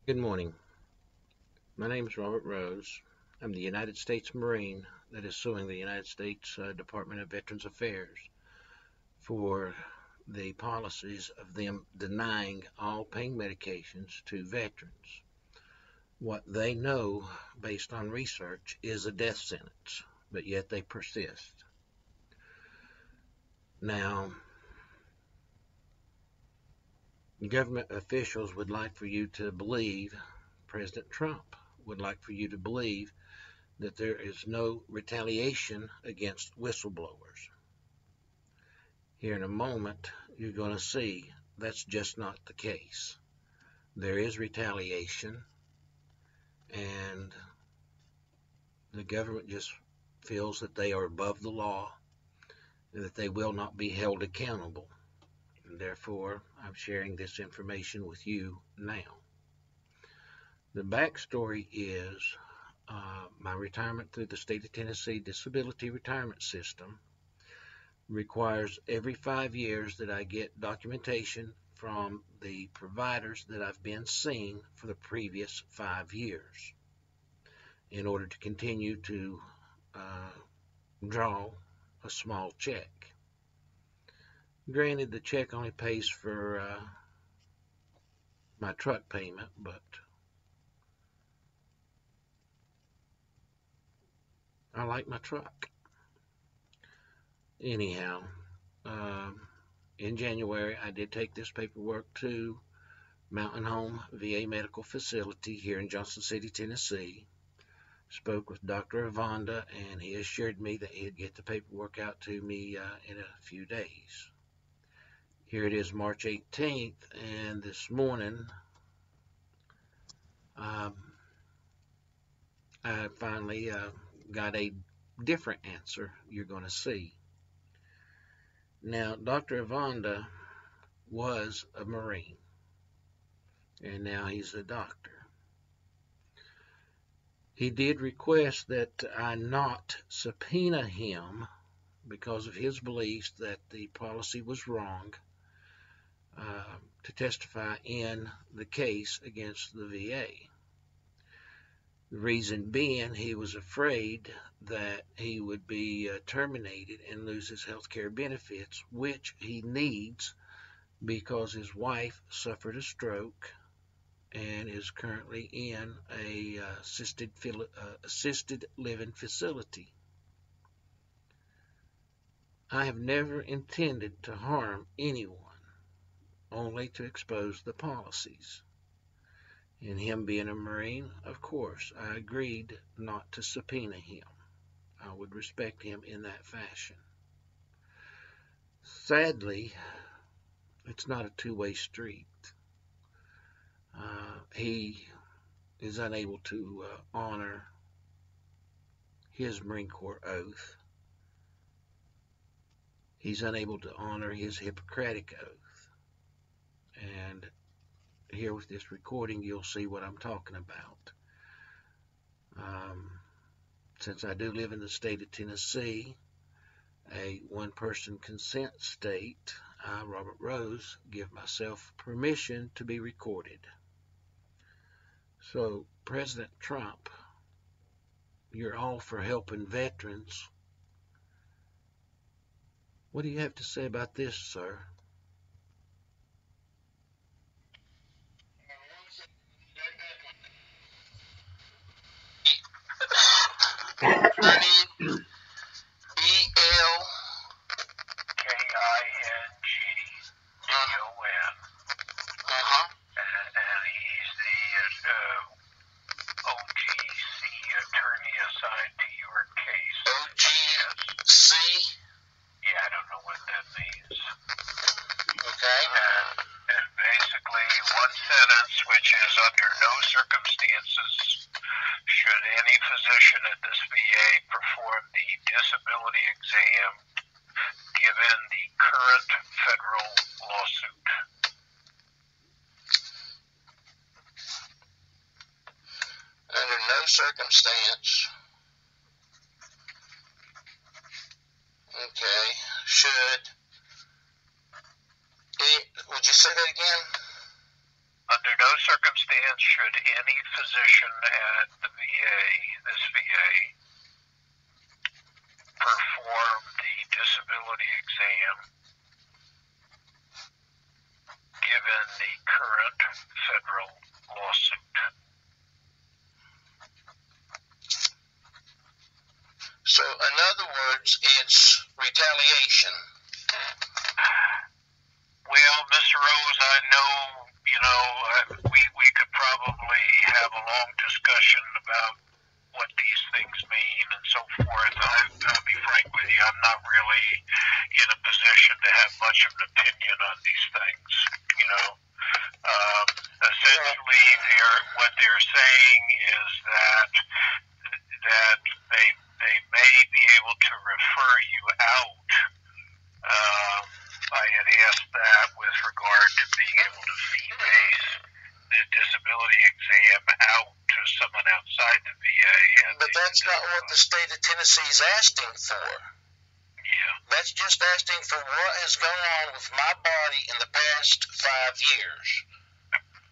Good morning. My name is Robert Rose. I'm the United States Marine that is suing the United States Department of Veterans Affairs for the policies of them denying all pain medications to veterans. What they know, based on research, is a death sentence, but yet they persist. Now, government officials would like for you to believe, President Trump would like for you to believe, that there is no retaliation against whistleblowers. Here in a moment, you're going to see that's just not the case. There is retaliation, and the government just feels that they are above the law and that they will not be held accountable. And therefore, I'm sharing this information with you now. The backstory is my retirement through the state of Tennessee disability retirement system requires every 5 years that I get documentation from the providers that I've been seeing for the previous 5 years in order to continue to draw a small check. Granted, the check only pays for my truck payment, but I like my truck. Anyhow, in January, I did take this paperwork to Mountain Home VA Medical Facility here in Johnson City, Tennessee. Spoke with Dr. Avanda, and he assured me that he'd get the paperwork out to me in a few days. Here it is, March 18th, and this morning I finally got a different answer you're going to see. Now, Dr. Avanda was a Marine, and now he's a doctor. He did request that I not subpoena him because of his beliefs that the policy was wrong to testify in the case against the VA. The reason being, he was afraid that he would be terminated and lose his health care benefits, which he needs because his wife suffered a stroke and is currently in a assisted living facility. I have never intended to harm anyone, only to expose the policies. And him being a Marine, of course, I agreed not to subpoena him. I would respect him in that fashion. Sadly, it's not a two-way street. He is unable to honor his Marine Corps oath. He's unable to honor his Hippocratic oath. And here with this recording, you'll see what I'm talking about. Since I do live in the state of Tennessee, a one-person consent state, I, Robert Rose, give myself permission to be recorded. So, President Trump, you're all for helping veterans. What do you have to say about this, sir? Attorney BLKINGDON. And he's the OGC attorney assigned to your case. OGC? Yeah, I don't know what that means. Okay. And basically, one sentence, which is under no circumstances should any physician at this VA perform the disability exam given the current federal lawsuit. Under no circumstance. Okay. Should. Would you say that again? Under no circumstance should any physician at the VA, this VA, perform the disability exam given the current federal lawsuit. So, in other words, it's retaliation. Well, Mr. Rose, I know, we could probably have a long discussion about what these things mean and so forth. I'll be frank with you, I'm not really in a position to have much of an opinion on these things. Essentially, what they're saying is that they may be able to refer you out. I had asked that with regard to being able to fee-base the disability exam out to someone outside the VA. But that's not what the state of Tennessee is asking for. Yeah. That's just asking for what has gone on with my body in the past 5 years.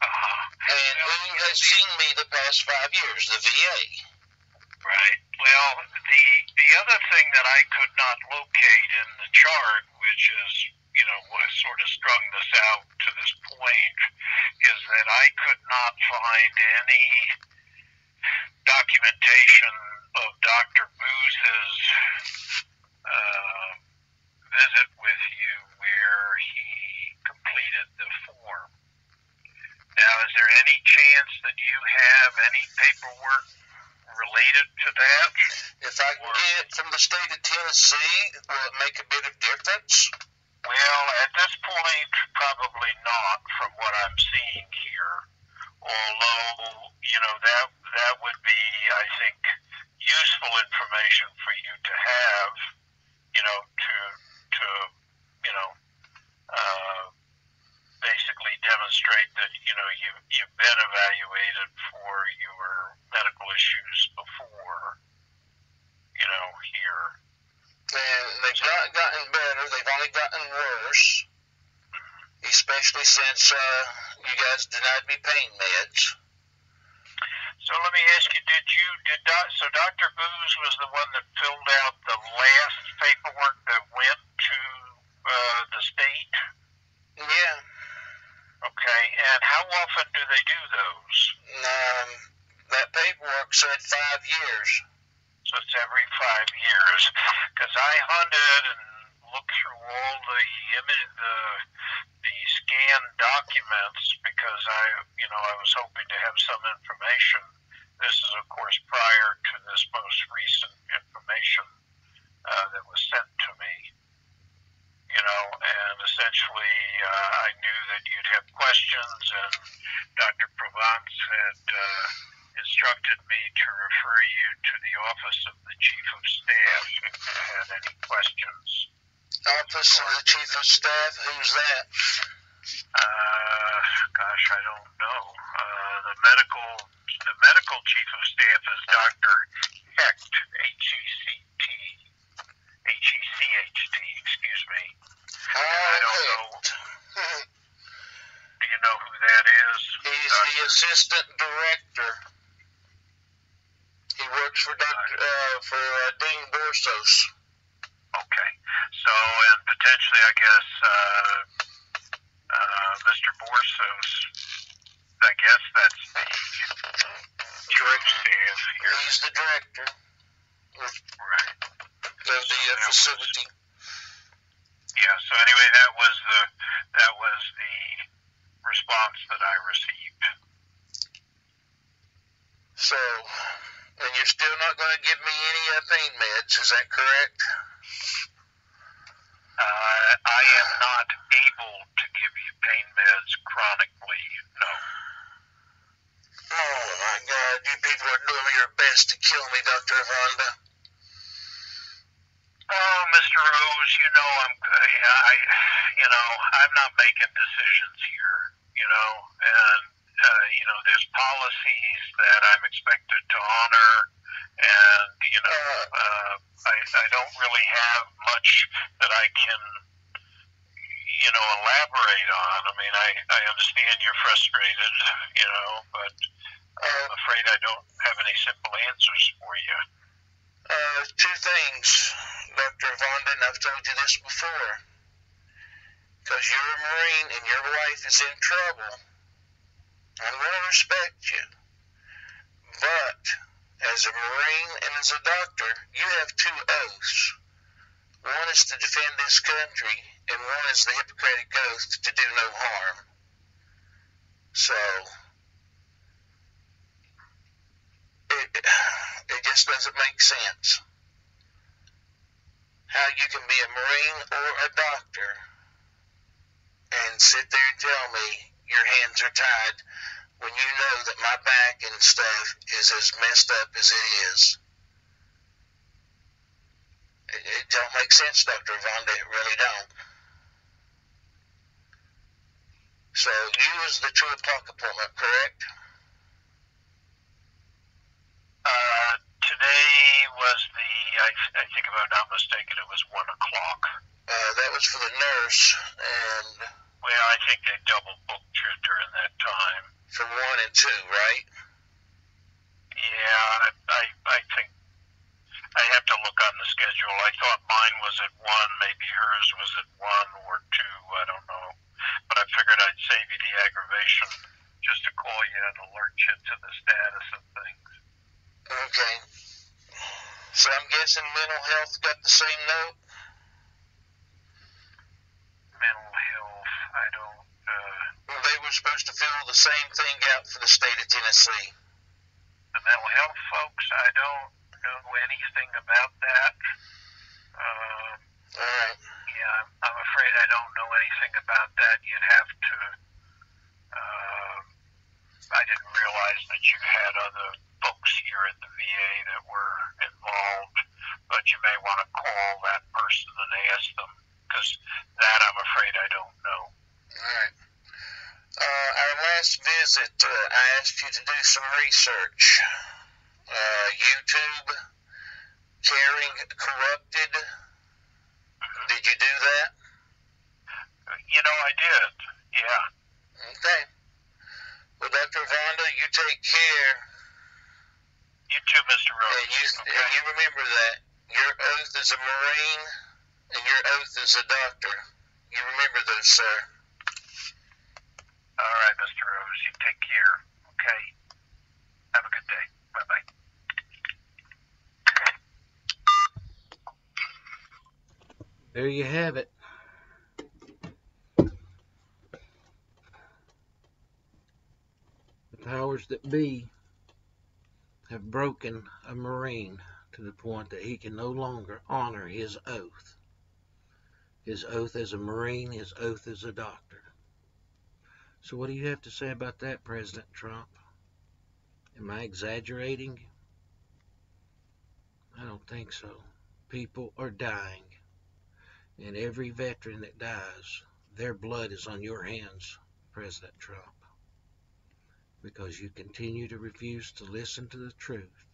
And who has seen me the past 5 years? The VA. Right. Well, the other thing that I could not locate in the chart, which is, what sort of strung this out to this point, is that I could not find any documentation of Dr. Booz's visit with you where he completed the form. Now, is there any chance that you have any paperwork related to that? If I can get it from the state of Tennessee, will it make a bit of difference? Well, at this point, probably not from what I'm seeing here. Although, that would be, I think, useful information for you to have, basically demonstrate that, you've been evaluated for your medical issues before, here. And they've not gotten better, they've only gotten worse, especially since you guys denied me pain meds. So let me ask you, so Dr. Booz was the one that filled out the last paperwork that went to the state? Yeah. Okay, and how often do they do those? That paperwork said 5 years. So it's every 5 years. Because I hunted and looked through all the scanned documents because I was hoping to have some information. This is, of course, prior to this most recent information that was sent to me. And essentially I knew that you'd have questions, and Dr. Provence had instructed me to refer you to the Office of the Chief of Staff if you had any questions. Office of the Chief of Staff? Who's that? Gosh, I don't know. The medical Chief of Staff is Dr. Hecht, Hecht, excuse me. I don't know. Do you know who that is? He's the assistant director. He works for Dean Borsos. Okay. So, and potentially, I guess, Mr. Borsos, I guess that's the George staff here. He's the director. Right. Of the facility. Yeah, so anyway, that was the response that I received. So, and you're still not going to give me any pain meds, is that correct? I am not able to give you pain meds chronically, no. Oh my God, you people are doing your best to kill me, Dr. Honda. Oh, Mr. Rose, I'm not making decisions here, and there's policies that I'm expected to honor, and I don't really have much that I can elaborate on. I mean, I understand you're frustrated, but I'm afraid I don't have any simple answers for you. Two things, Dr. Vonda, and I've told you this before. Because you're a Marine and your wife is in trouble, I'm going to respect you. But as a Marine and as a doctor, you have two oaths. One is to defend this country, and one is the Hippocratic Oath to do no harm. So, it just doesn't make sense how you can be a Marine or a doctor and sit there and tell me your hands are tied when you know that my back and stuff is as messed up as it is. It don't make sense, Dr. Vonda. It really don't. So you was the 2 o'clock appointment, correct? Today was I think if I'm not mistaken, it was 1 o'clock. That was for the nurse, and... Well, I think they double booked you during that time. For 1 and 2, right? Yeah, I think I have to look on the schedule. I thought mine was at 1, maybe hers was at 1 or 2, I don't know. But I figured I'd save you the aggravation just to call you and alert you to the status of things. Okay. So I'm guessing mental health got the same note? Mental health, I don't... They were supposed to fill the same thing out for the state of Tennessee. The mental health folks, I don't know anything about that. Alright. Yeah, I'm afraid I don't know anything about that. You'd have to... I didn't realize that you had other folks here at the VA that were involved, but you may want to call that person and ask them, because that I'm afraid I don't know. Alright. Our last visit, I asked you to do some research. YouTube, Caring Corrupted. Did you do that? I did. Yeah. Okay. Well, Dr. Vonda, you take care. You too, Mr. Rose. And you remember that your oath as a Marine and your oath as a doctor. You remember those, sir. All right, Mr. Rose. You take care. Okay. Have a good day. Bye-bye. There you have it. The powers that be have broken a Marine to the point that he can no longer honor his oath. His oath as a Marine, his oath as a doctor. So what do you have to say about that, President Trump? Am I exaggerating? I don't think so. People are dying. And every veteran that dies, their blood is on your hands, President Trump. Because you continue to refuse to listen to the truth.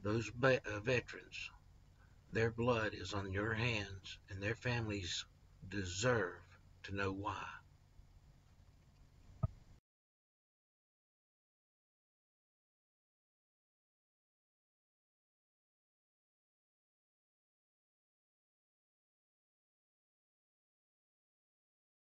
Those veterans, their blood is on your hands, and their families deserve to know why.